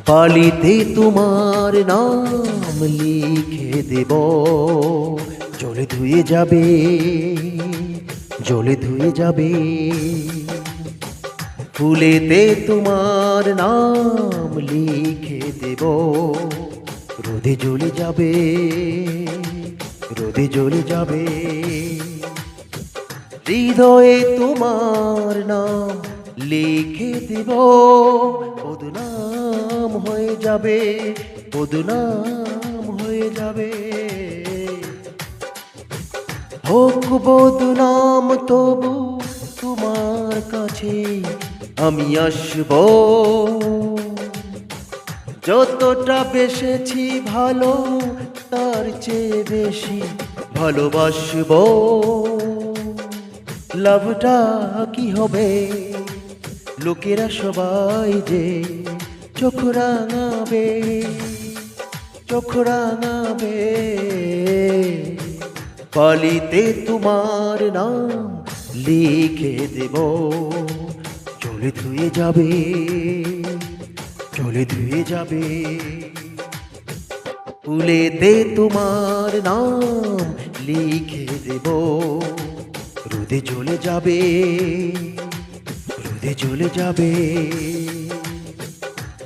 বালিতে তোমার নাম লিখে দেব, জলে ধুয়ে যাবে, জলে ধুয়ে যাবে। ফুলেতে তোমার নাম লিখে দেব, রোদে জ্বলে যাবে, রোদে জ্বলে যাবে। হৃদয়ে তোমার নাম লিখে দেব, বদনাম হয়ে যাবে, বদনাম হয়ে যাবে। হোক বদনাম তবু তোমার কাছে আমি আসব, যতটা বেসেছি ভালো তার চেয়ে বেশি ভালোবাসব। লাভটা কি হবে, লোকেরা সবাই যে চোখ রাঙাবে, চোখ রাঙাবে। বালিতে তোমার নাম লিখে দেব, জলে ধুয়ে যাবে, জলে ধুয়ে যাবে। ফুলেতে তোমার নাম লিখে দেব, রোদে জ্বলে যাবে, রোদে জ্বলে যাবে।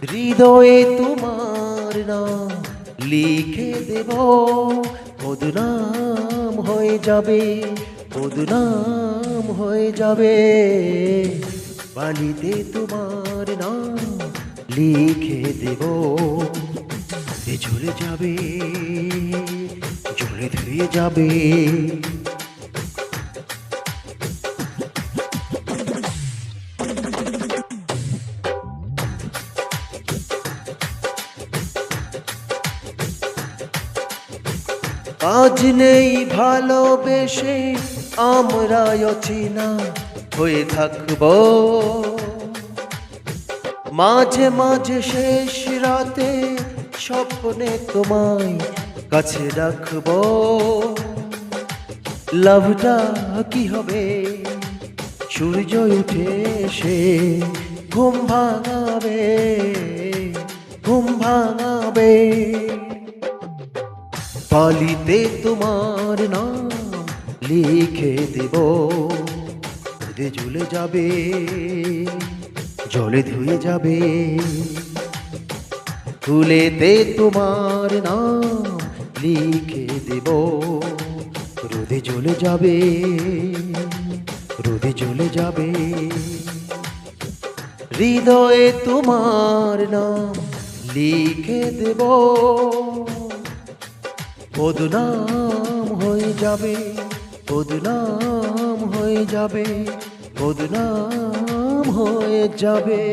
হৃদয়ে তোমার নাম লিখে দেব, বদনাম হয়ে যাবে, বদনাম হয়ে যাবে। বালিতে তোমার নাম লিখে দেব, রোদে জ্বলে যাবে, জলে ধুয়ে যাবে। আজ নেই ভালোবেসে আমরা অচেনা হয়ে থাকব, মাঝে মাঝে শেষ রাতে স্বপ্নে তোমায় কাছে রাখব। লাভটা কি হবে, সূর্য উঠে এসে ঘুম ভাঙাবে, ঘুম ভাঙাবে। বালিতে তোমার নাম লিখে দেব, রোদে জ্বলে যাবে, জলে ধুয়ে যাবে। ফুলেতে তোমার নাম লিখে দেব, রোদে জ্বলে যাবে, রোদে জ্বলে যাবে। হৃদয়ে তোমার নাম লিখে দেব, বদনাম হয়ে যাবে, বদনাম হয়ে যাবে, বদনাম হয়ে যাবে।